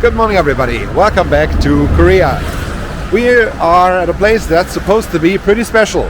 Good morning, everybody. Welcome back to Korea. We are at a place that's supposed to be pretty special.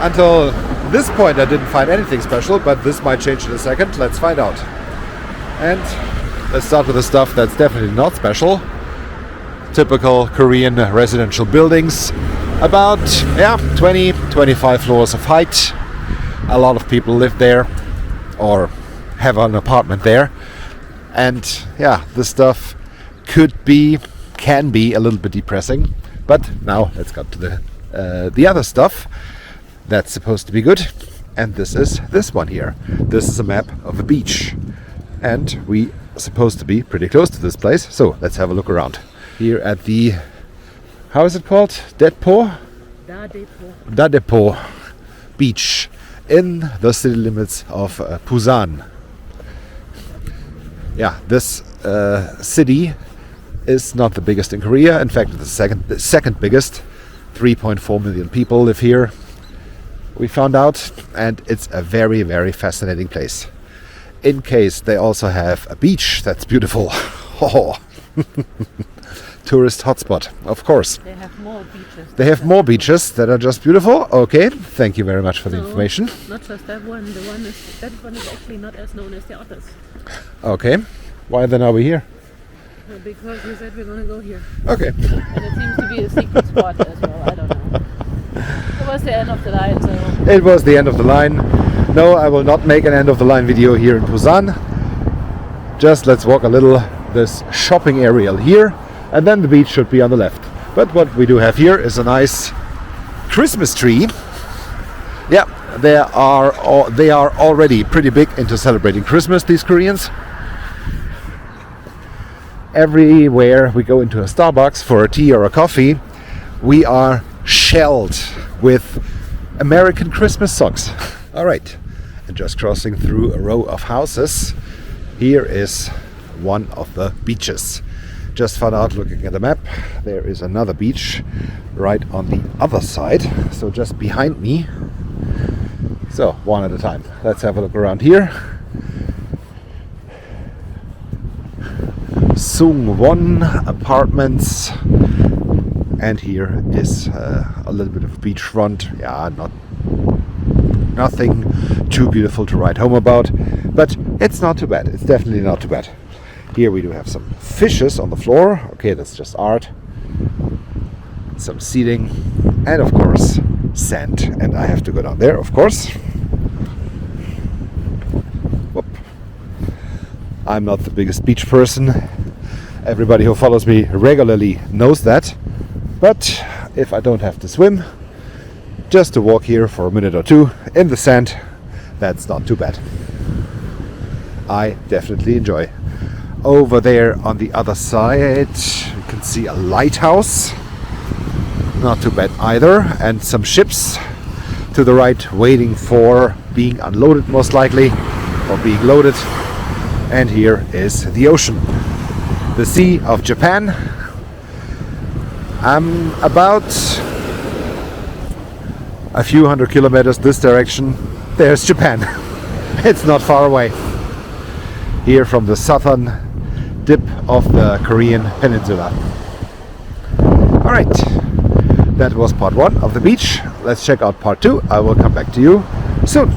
Until this point, I didn't find anything special, but this might change in a second. Let's find out. And let's start with the stuff that's definitely not special. Typical Korean residential buildings. About 20-25 floors of height. A lot of people live there or have an apartment there. And this stuff can be a little bit depressing. But now let's go to the other stuff that's supposed to be good. And this is this one here. This is a map of a beach. And we are supposed to be pretty close to this place. So let's have a look around. Here at the, how is it called? Dadepo beach in the city limits of Busan. Yeah, this city is not the biggest in Korea. In fact, it's the second biggest. 3.4 million people live here. We found out, and it's a very, very fascinating place. In case they also have a beach that's beautiful. Tourist hotspot, of course. They have more beaches. They have more beaches that are just beautiful. Okay, thank you very much for the information. Not just that one. That one is actually not as known as the others. Okay, why then are we here? Because we said we're going to go here. Okay. And it seems to be a secret spot as well. I don't know. It was the end of the line, so. It was the end of the line. No, I will not make an end of the line video here in Busan. Just let's walk a little this shopping area here. And then the beach should be on the left. But what we do have here is a nice Christmas tree. Yeah, they are already pretty big into celebrating Christmas, these Koreans. Everywhere we go into a Starbucks for a tea or a coffee, we are shelled with American Christmas songs. All right, and just crossing through a row of houses, here is one of the beaches. Just found out looking at the map, there is another beach right on the other side, so just behind me. So one at a time. Let's have a look around here. Sungwon Apartments, and here is a little bit of a beachfront. Yeah, nothing too beautiful to write home about, but it's not too bad. It's definitely not too bad. Here we do have some fishes on the floor. Okay, that's just art. Some seating, and of course sand. And I have to go down there, of course. Whoop. I'm not the biggest beach person. Everybody who follows me regularly knows that. But if I don't have to swim, just to walk here for a minute or two in the sand, that's not too bad. I definitely enjoy. Over there on the other side, you can see a lighthouse. Not too bad either. And some ships to the right waiting for being unloaded, most likely, or being loaded. And here is the ocean. The Sea of Japan. I'm about a few hundred kilometers this direction. There's Japan. It's not far away. Here from the southern tip of the Korean peninsula. Alright, that was part 1 of the beach. Let's check out part 2. I will come back to you soon.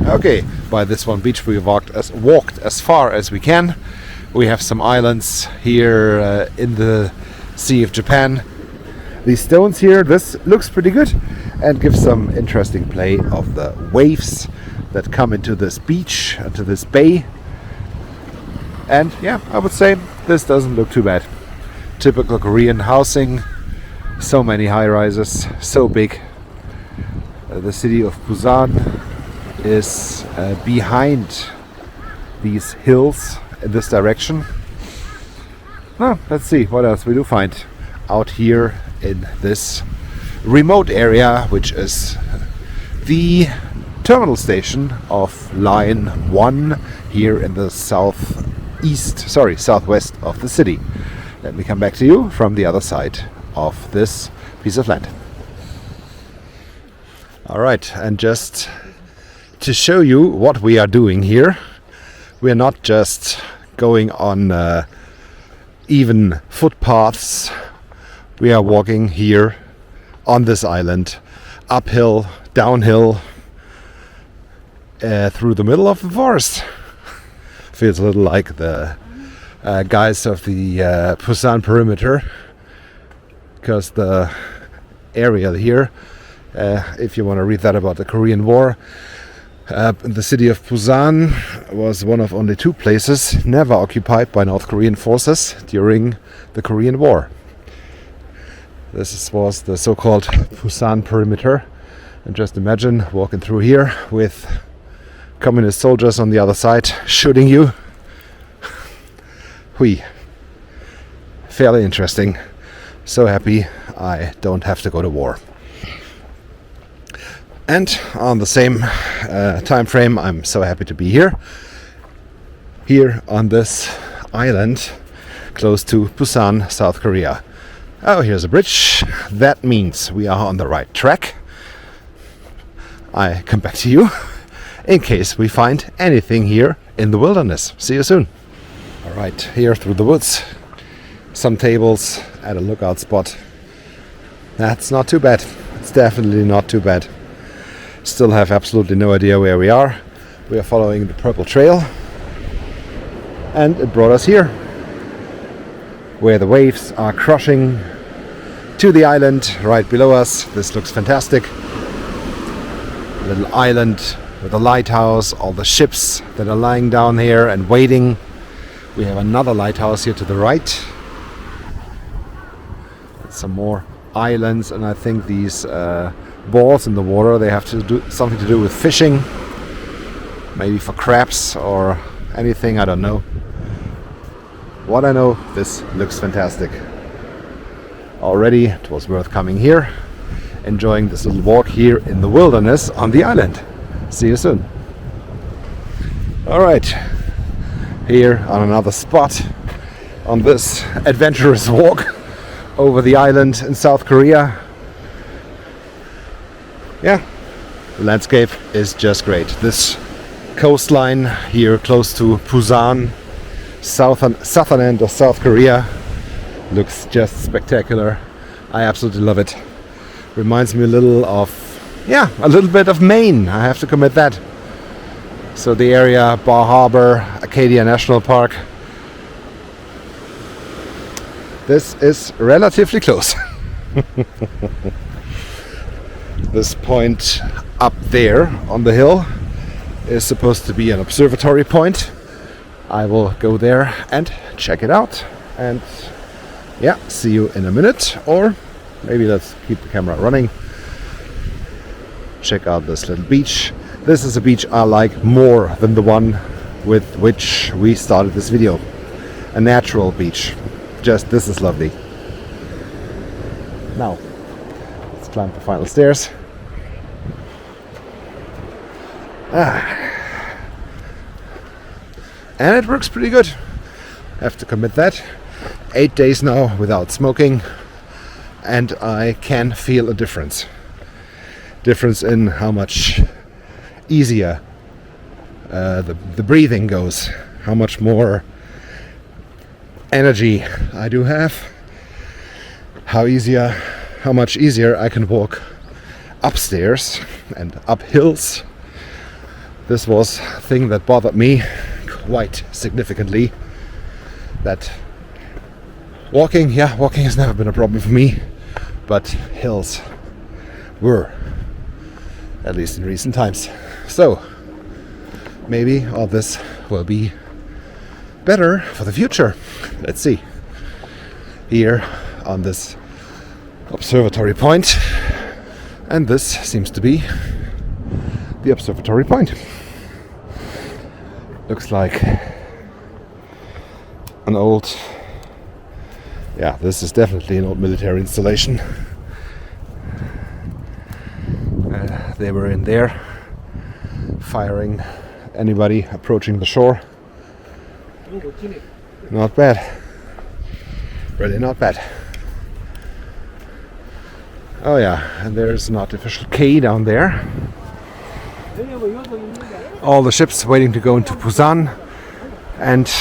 Okay, by this one beach we walked as far as we can. We have some islands here in the Sea of Japan. These stones here, this looks pretty good and gives some interesting play of the waves that come into this beach, into this bay. And yeah, I would say this doesn't look too bad. Typical Korean housing, so many high-rises, so big. The city of Busan is behind these hills in this direction. Well, let's see what else we do find out here in this remote area, which is the terminal station of line 1 here in the southwest of the city. Let me come back to you from the other side of this piece of land. Alright, and just to show you what we are doing here, we're not just going on even footpaths. We are walking here on this island, uphill, downhill, through the middle of the forest. Feels a little like the guys of the Busan perimeter, because the area here, if you want to read that about the Korean War, the city of Busan was one of only 2 places never occupied by North Korean forces during the Korean War. This was the so-called Busan perimeter, and just imagine walking through here with communist soldiers on the other side shooting you. Hui. Fairly interesting. So happy I don't have to go to war. And on the same time frame, I'm so happy to be here on this island close to Busan, South Korea. Oh, here's a bridge. That means we are on the right track. I come back to you in case we find anything here in the wilderness. See you soon. All right, here through the woods, some tables at a lookout spot. That's not too bad. It's definitely not too bad. Still have absolutely no idea where we are. We are following the purple trail, and it brought us here, where the waves are crushing to the island right below us. This looks fantastic. A little island with a lighthouse, all the ships that are lying down here and waiting. We have another lighthouse here to the right. Some more islands, and I think these balls in the water, they have to do something to do with fishing, maybe for crabs or anything, I don't know. What I know, this looks fantastic. Already it was worth coming here, enjoying this little walk here in the wilderness on the island. See you soon. Alright, here on another spot on this adventurous walk over the island in South Korea. Yeah, the landscape is just great. This coastline here close to Busan, southern end of South Korea, looks just spectacular. I absolutely love it. Reminds me a little bit of Maine, I have to commit that. So the area, Bar Harbor, Acadia National Park. This is relatively close. This point up there on the hill is supposed to be an observatory point. I will go there and check it out. And yeah, see you in a minute, or maybe let's keep the camera running. Check out this little beach. This is a beach I like more than the one with which we started this video. A natural beach. Just, this is lovely. Now, let's climb the final stairs. And it works pretty good. I have to commit that. 8 days now without smoking, and I can feel a difference. Difference in how much easier the breathing goes, how much more energy I do have, how much easier I can walk upstairs and up hills. This was a thing that bothered me quite significantly. That walking has never been a problem for me, but hills were, at least in recent times. So maybe all this will be better for the future. Let's see. Here on this observatory point, and this seems to be the observatory point. Looks like an old, this is definitely an old military installation. They were in there firing anybody approaching the shore. Not bad. Really not bad. Oh yeah, and there's an artificial quay down there. All the ships waiting to go into Busan, and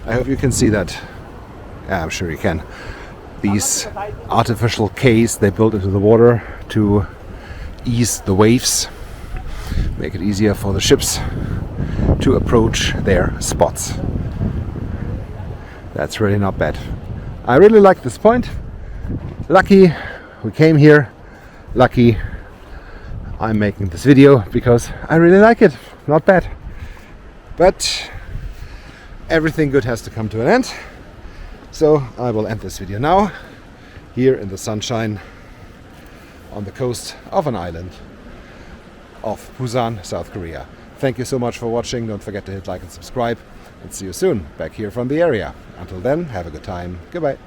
I hope you can see that. Yeah, I'm sure you can. These artificial cays they built into the water to ease the waves, make it easier for the ships to approach their spots. That's really not bad. I really like this point. Lucky we came here. Lucky I'm making this video because I really like it. Not bad. But everything good has to come to an end. So I will end this video now, here in the sunshine on the coast of an island of Busan, South Korea. Thank you so much for watching. Don't forget to hit like and subscribe, and see you soon back here from the area. Until then, have a good time. Goodbye.